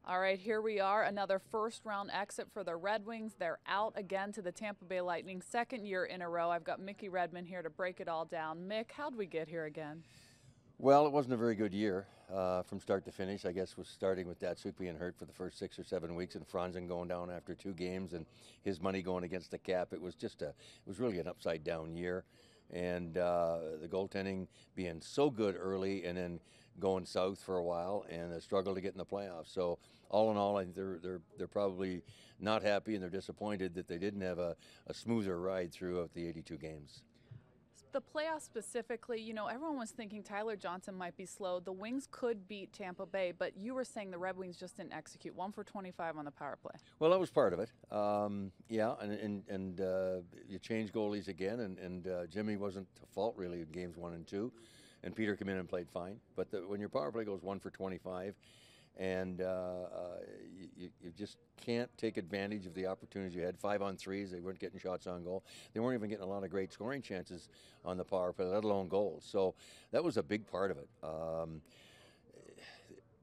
All right, here we are, another first-round exit for the Red Wings. They're out again to the Tampa Bay Lightning, second year in a row. I've got Mickey Redmond here to break it all down. Mick, how'd we get here again? Well, it wasn't a very good year from start to finish. I guess was starting with Datsuk being hurt for the first 6 or 7 weeks, and Franzen going down after 2 games, and his money going against the cap. It was really an upside down year, and the goaltending being so good early, and then going south for a while, and a struggle to get in the playoffs. So all in all, I think they're probably not happy, and they're disappointed that they didn't have a smoother ride throughout the 82 games. The playoffs specifically, everyone was thinking Tyler Johnson might be slow. The Wings could beat Tampa Bay, but you were saying the Red Wings just didn't execute. 1 for 25 on the power play. Well, that was part of it. Yeah, and you change goalies again, and Jimmy wasn't to fault really in games 1 and 2, and Peter came in and played fine. But when your power play goes 1 for 25, and you just can't take advantage of the opportunities you had. 5-on-3s, they weren't getting shots on goal. They weren't even getting a lot of great scoring chances on the power play, let alone goals. So that was a big part of it.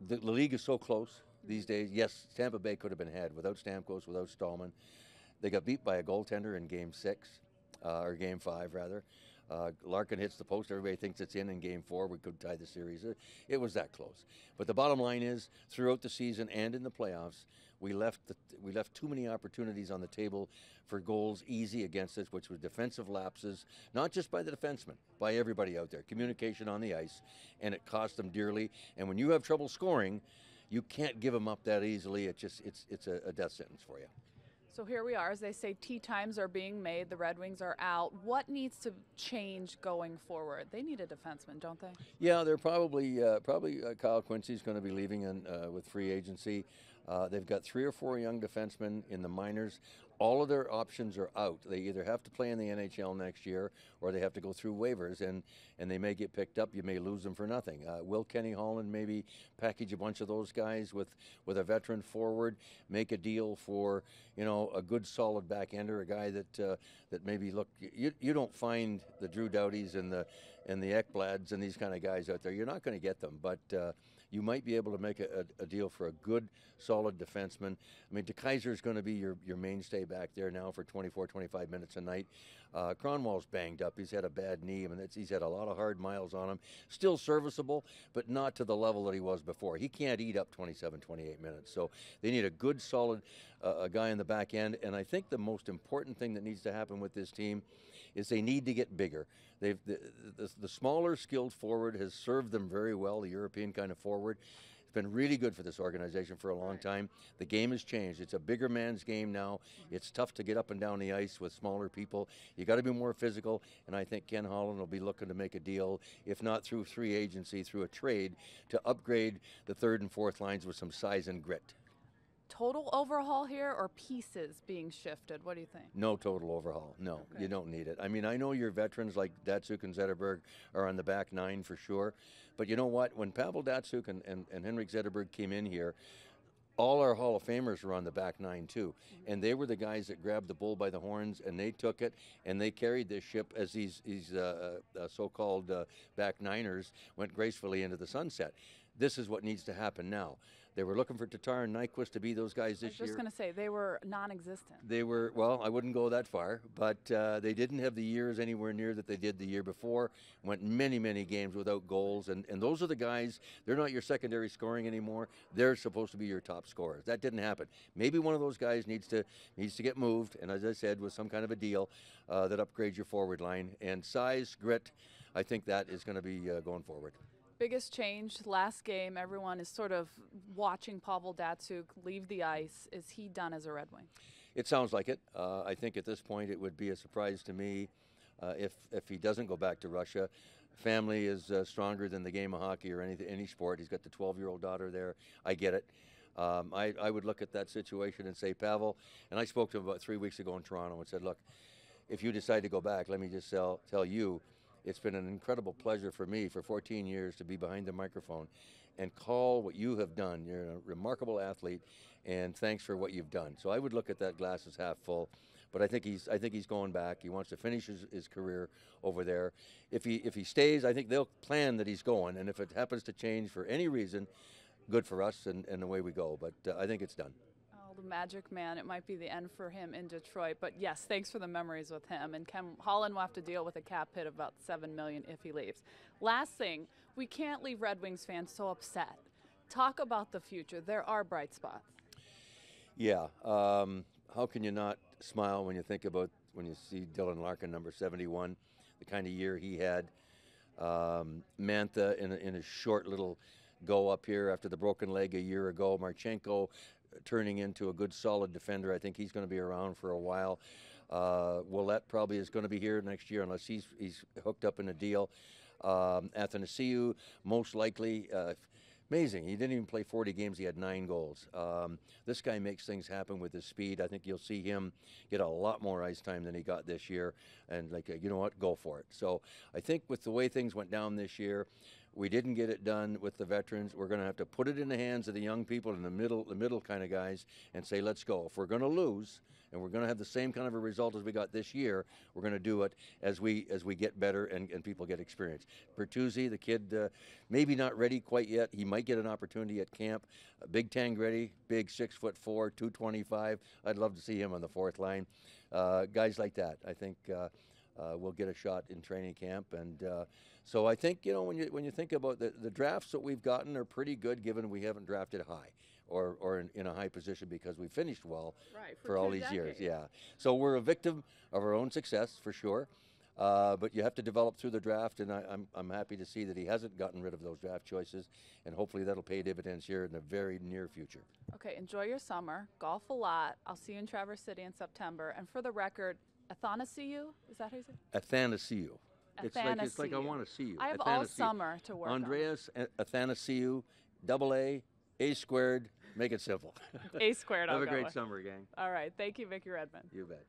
The league is so close these days. Yes, Tampa Bay could have been had without Stamkos, without Stallman. They got beat by a goaltender in Game 6, or Game 5 rather. Larkin hits the post. Everybody thinks it's in Game 4. We could tie the series. It was that close. But the bottom line is, throughout the season and in the playoffs, we left too many opportunities on the table for goals easy against us, which was defensive lapses, not just by the defensemen, by everybody out there. Communication on the ice, and it cost them dearly. And when you have trouble scoring, you can't give them up that easily. It's a death sentence for you. So here we are, as they say, tea times are being made. The Red Wings are out. What needs to change going forward? They need a defenseman, don't they? Yeah, they're probably Kyle Quincy's going to be leaving with free agency. They've got 3 or 4 young defensemen in the minors. All of their options are out. They either have to play in the NHL next year, or they have to go through waivers, and they may get picked up. You may lose them for nothing. Will Kenny Holland maybe package a bunch of those guys with a veteran forward, make a deal for a good solid backender, a guy that maybe look. You don't find the Drew Doughties and the Ekblads and these kind of guys out there. You're not going to get them, but you might be able to make a deal for a good, solid defenseman. I mean, DeKaiser is going to be your mainstay back there now for 24, 25 minutes a night. Cronwall's banged up. He's had a bad knee. I mean, he's had a lot of hard miles on him. Still serviceable, but not to the level that he was before. He can't eat up 27, 28 minutes. So they need a good, solid guy in the back end. And I think the most important thing that needs to happen with this team is they need to get bigger. The smaller, skilled forward has served them very well, the European kind of forward. It's been really good for this organization for a long time. The game has changed. It's a bigger man's game now. It's tough to get up and down the ice with smaller people. You got to be more physical, and I think Ken Holland will be looking to make a deal, if not through free agency, through a trade, to upgrade the third and fourth lines with some size and grit. Total overhaul here, or pieces being shifted? What do you think? No total overhaul. No, Okay. you don't need it. I mean, I know your veterans like Datsuk and Zetterberg are on the back 9 for sure. But you know what? When Pavel Datsuk and Henrik Zetterberg came in here, all our Hall of Famers were on the back 9 too. And they were the guys that grabbed the bull by the horns, and they took it, and they carried this ship as these so-called back niners went gracefully into the sunset. This is what needs to happen now. They were looking for Tatar and Nyquist to be those guys I this was just year. going to say, they were non-existent. They were, well, I wouldn't go that far, but they didn't have the years anywhere near that they did the year before. Went many, many games without goals, and those are the guys, they're not your secondary scoring anymore. They're supposed to be your top scorers. That didn't happen. Maybe one of those guys needs to get moved, and as I said, with some kind of a deal that upgrades your forward line. And size, grit, I think that is going to be going forward. Biggest change last game, everyone is sort of watching Pavel Datsuk leave the ice. Is he done as a Red Wing? It sounds like it. I think at this point it would be a surprise to me if he doesn't go back to Russia. Family is stronger than the game of hockey or any sport. He's got the 12-year-old daughter there. I get it. I would look at that situation and say, Pavel, and I spoke to him about 3 weeks ago in Toronto and said, look, if you decide to go back, let me just tell you, it's been an incredible pleasure for me for 14 years to be behind the microphone and call what you have done. You're a remarkable athlete, and thanks for what you've done. So I would look at that glass as half full, but I think he's going back. He wants to finish his career over there. If he stays, I think they'll plan that he's going, and if it happens to change for any reason, good for us and away we go. But I think it's done. Oh, the magic man. It might be the end for him in Detroit. But yes, thanks for the memories with him. And Ken Holland will have to deal with a cap hit of about $7 million if he leaves. Last thing, we can't leave Red Wings fans so upset. Talk about the future. There are bright spots. Yeah. How can you not smile when you think about when you see Dylan Larkin, number 71, the kind of year he had. Mantha in a short little go up here after the broken leg a year ago. Marchenko turning into a good solid defender. I think he's going to be around for a while. Willette probably is going to be here next year unless he's hooked up in a deal. Athanasiou, most likely. Amazing. He didn't even play 40 games. He had 9 goals. This guy makes things happen with his speed. I think you'll see him get a lot more ice time than he got this year. And, you know what, go for it. So I think with the way things went down this year, we didn't get it done with the veterans. We're going to have to put it in the hands of the young people and the middle kind of guys and say, let's go. If we're going to lose and we're going to have the same kind of a result as we got this year, we're going to do it as we get better and people get experience. Bertuzzi, the kid, maybe not ready quite yet. He might get an opportunity at camp. Big Tangredi, big 6'4", 225. I'd love to see him on the fourth line. Guys like that, I think. We'll get a shot in training camp, and so I think when you think about the drafts that we've gotten are pretty good, given we haven't drafted high or in a high position because we finished well for all these years. Yeah, so we're a victim of our own success for sure, but you have to develop through the draft, and I'm happy to see that he hasn't gotten rid of those draft choices, and hopefully that'll pay dividends here in the very near future. Okay, enjoy your summer, golf a lot. I'll see you in Traverse City in September, and for the record, Athanasiou, is that how you say it? Athanasiou. It's like I want to see you. I have all summer to work Andreas Athanasiou, AA, A squared, make it simple. A squared, I'll Have a go great with. summer, gang. All right, thank you, Mickey Redmond. You bet.